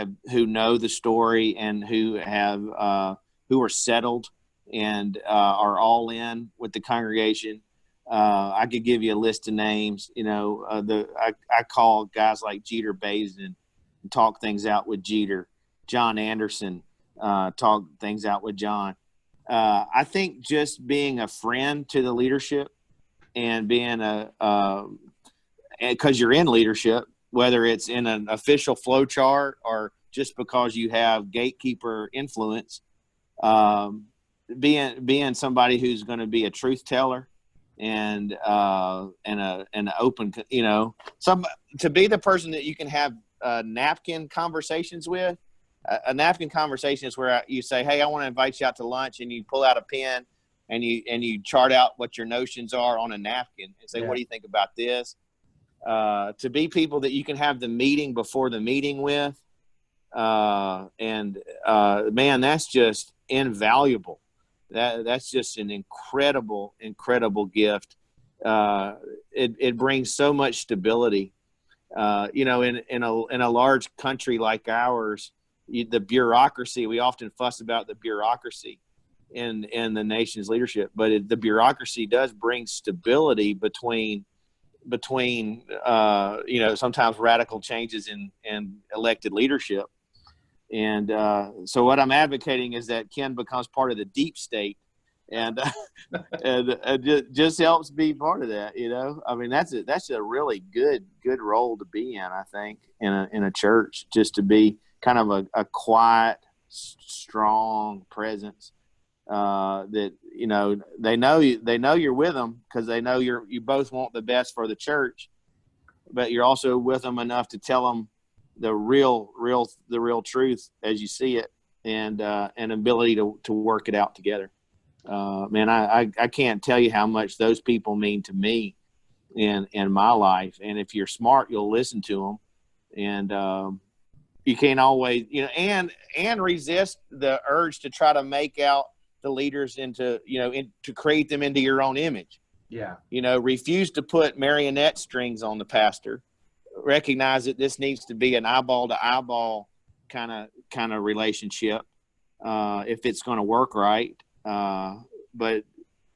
Speaker 2: know the story and who are settled and are all in with the congregation. I could give you a list of names. I call guys like Jeter Bazin and talk things out with Jeter. John Anderson, talk things out with John. I think just being a friend to the leadership and being because you're in leadership, whether it's in an official flow chart or just because you have gatekeeper influence, being somebody who's going to be a truth teller and an open, to be the person that you can have napkin conversations with. A napkin conversation is where you say, "Hey, I want to invite you out to lunch," and you pull out a pen and you chart out what your notions are on a napkin and say, "What do you think about this?" To be people that you can have the meeting before the meeting with, man, that's just invaluable. That's just an incredible gift. It brings so much stability. In a large country like ours, the bureaucracy, we often fuss about the bureaucracy in the nation's leadership, but the bureaucracy does bring stability between sometimes radical changes in elected leadership. And so what I'm advocating is that Ken becomes part of the deep state and just helps be part of that. I mean, that's a really good role to be in, I think, in a church, just to be kind of a quiet, strong presence that, they know you're with them because they know you both want the best for the church, but you're also with them enough to tell them the real truth as you see it, and an ability to work it out together. Man, I can't tell you how much those people mean to me in my life. And if you're smart, you'll listen to them, and you can't always, and resist the urge to try to make out the leaders to create them into your own image.
Speaker 1: Yeah.
Speaker 2: Refuse to put marionette strings on the pastor. Recognize that this needs to be an eyeball to eyeball kind of relationship if it's going to work right. But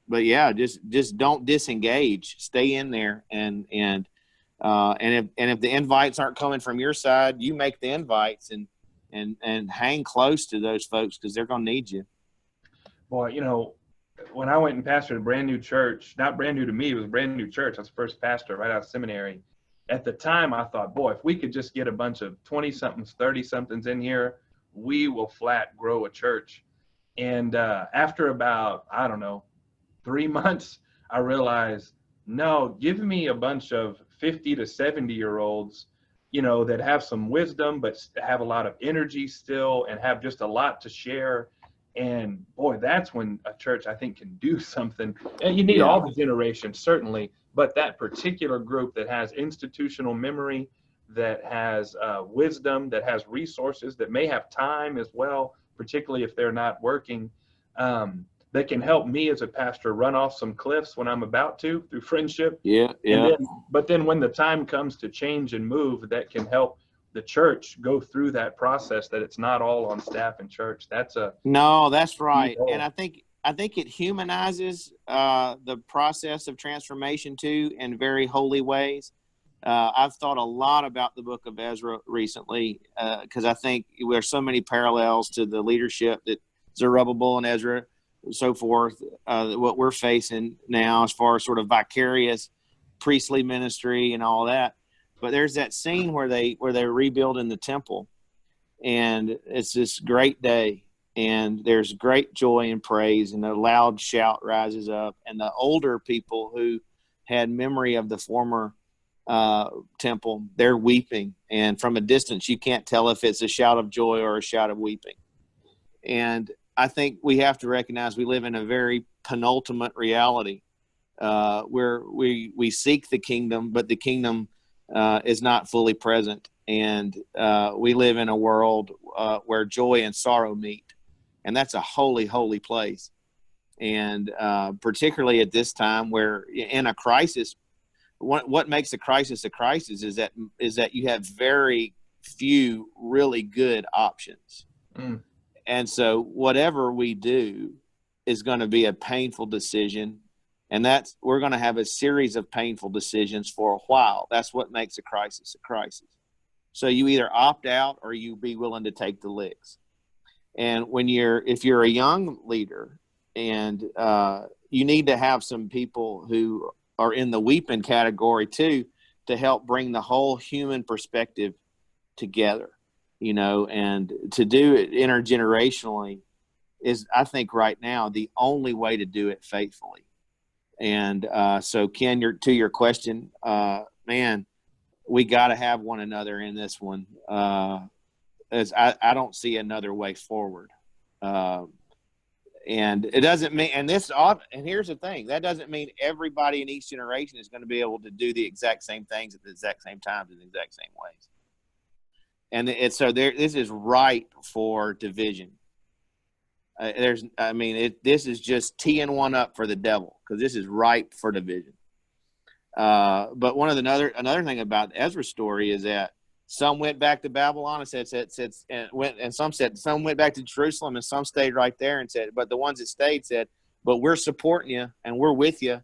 Speaker 2: yeah, just don't disengage. Stay in there, and if the invites aren't coming from your side, you make the invites and hang close to those folks, because they're going to need you.
Speaker 1: Boy, when I went and pastored a brand new church, not brand new to me, it was a brand new church. I was the first pastor right out of seminary. At the time, I thought, boy, if we could just get a bunch of 20-somethings, 30-somethings in here, we will flat grow a church. And after about, I don't know, 3 months, I realized, no, give me a bunch of 50 to 70-year-olds, that have some wisdom, but have a lot of energy still and have just a lot to share. And boy, that's when a church, I think, can do something. And you need all the generations, certainly, but that particular group that has institutional memory, that has wisdom, that has resources, that may have time as well, particularly if they're not working, that can help me as a pastor run off some cliffs when I'm about to, through friendship.
Speaker 2: Yeah.
Speaker 1: But then when the time comes to change and move, that can help the church go through that process, that it's not all on staff and church. That's
Speaker 2: right. And I think it humanizes the process of transformation too, in very holy ways. I've thought a lot about the book of Ezra recently, because I think there's so many parallels to the leadership that Zerubbabel and Ezra, so forth, what we're facing now as far as sort of vicarious priestly ministry and all that. But there's that scene where they're rebuilding the temple, and it's this great day, and there's great joy and praise, and a loud shout rises up, and the older people who had memory of the former temple, they're weeping, and from a distance you can't tell if it's a shout of joy or a shout of weeping. And I think we have to recognize we live in a very penultimate reality, where we seek the kingdom, but the kingdom is not fully present. And we live in a world where joy and sorrow meet. And that's a holy, holy place. And particularly at this time where in a crisis, what makes a crisis is that you have very few really good options. Mm. And so whatever we do is going to be a painful decision. And we're going to have a series of painful decisions for a while. That's what makes a crisis a crisis. So you either opt out or you be willing to take the licks. And if you're a young leader, and you need to have some people who are in the weeping category too, to help bring the whole human perspective together, and to do it intergenerationally is, I think right now, the only way to do it faithfully. And so Ken, to your question, man, we got to have one another in this one. As I don't see another way forward. And it doesn't mean, and here's the thing, that doesn't mean everybody in each generation is going to be able to do the exact same things at the exact same times in the exact same ways. And this is ripe for division. This is just teeing one up for the devil, because this is ripe for division. But another thing about Ezra's story is that some went back to Babylon and some went back to Jerusalem, and some stayed right there and said, but the ones that stayed said, but we're supporting you and we're with you.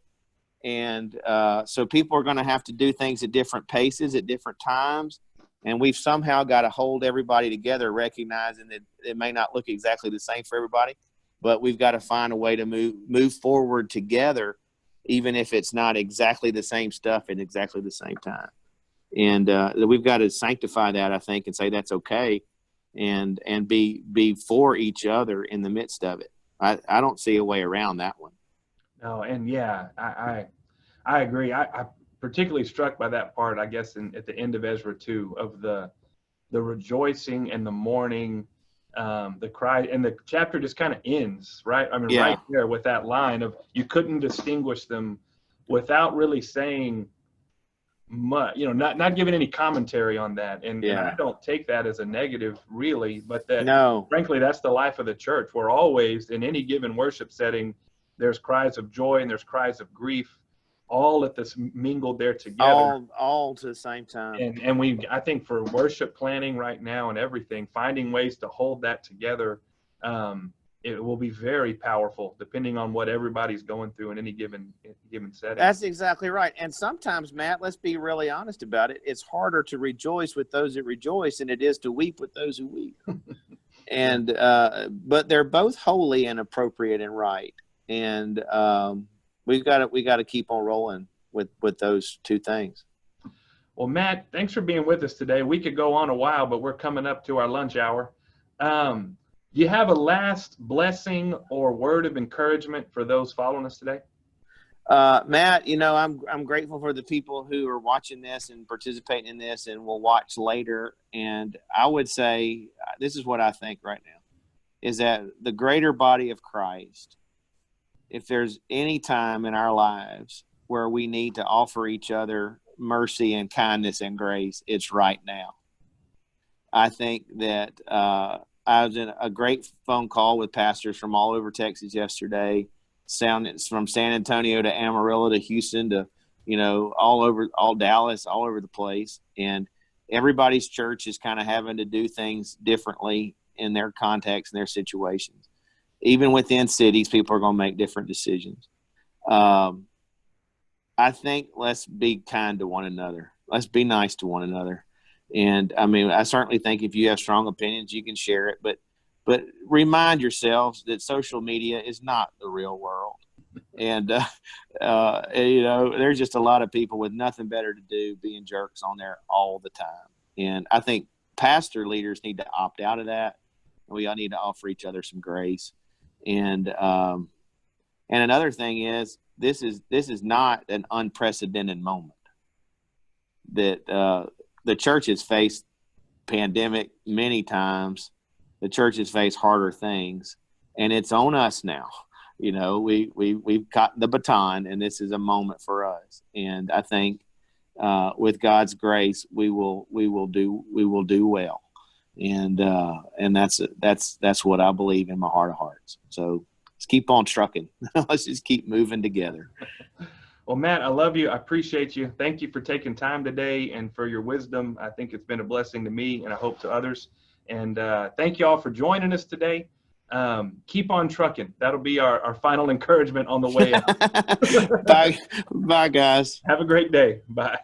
Speaker 2: And so people are going to have to do things at different paces at different times. And we've somehow got to hold everybody together, recognizing that it may not look exactly the same for everybody, but we've got to find a way to move forward together, even if it's not exactly the same stuff at exactly the same time. And we've got to sanctify that, I think, and say that's okay, and be for each other in the midst of it. I don't see a way around that one.
Speaker 1: No, and yeah, I agree. I particularly struck by that part, I guess, at the end of Ezra 2, of the rejoicing and the mourning, the cry, and the chapter just kind of ends, right? I mean, right there with that line of, you couldn't distinguish them without really saying much, not giving any commentary on that. And I don't take that as a negative, really, but frankly, that's the life of the church. We're always, in any given worship setting, there's cries of joy and there's cries of grief. all at this mingled there together.
Speaker 2: All to the same time.
Speaker 1: And I think for worship planning right now and everything, finding ways to hold that together, it will be very powerful depending on what everybody's going through in any given setting.
Speaker 2: That's exactly right. And sometimes, Matt, let's be really honest about it. It's harder to rejoice with those that rejoice than it is to weep with those who weep. And but they're both holy and appropriate and right. And we got to keep on rolling with those two things.
Speaker 1: Well, Matt, thanks for being with us today. We could go on a while, but we're coming up to our lunch hour. Do you have a last blessing or word of encouragement for those following us today?
Speaker 2: Matt, I'm grateful for the people who are watching this and participating in this and will watch later. And I would say, this is what I think right now, is that the greater body of Christ, if there's any time in our lives where we need to offer each other mercy and kindness and grace, it's right now. I think that I was in a great phone call with pastors from all over Texas yesterday, from San Antonio to Amarillo to Houston to, all Dallas, all over the place. And everybody's church is kind of having to do things differently in their context and their situations. Even within cities, people are going to make different decisions. I think let's be kind to one another. Let's be nice to one another. And I mean, I certainly think if you have strong opinions, you can share it, but remind yourselves that social media is not the real world. And, there's just a lot of people with nothing better to do being jerks on there all the time. And I think pastor leaders need to opt out of that. We all need to offer each other some grace. And another thing is, this is not an unprecedented moment. That the church has faced pandemic many times. The church has faced harder things, and it's on us now. We've got the baton, and this is a moment for us. And I think with God's grace, we will do well. And that's what I believe in my heart of hearts. So let's keep on trucking. Let's just keep moving together.
Speaker 1: Well, Matt, I love you. I appreciate you. Thank you for taking time today and for your wisdom. I think it's been a blessing to me, and I hope to others. And thank you all for joining us today. Keep on trucking. That'll be our final encouragement on the way out.
Speaker 2: Bye, guys.
Speaker 1: Have a great day. Bye.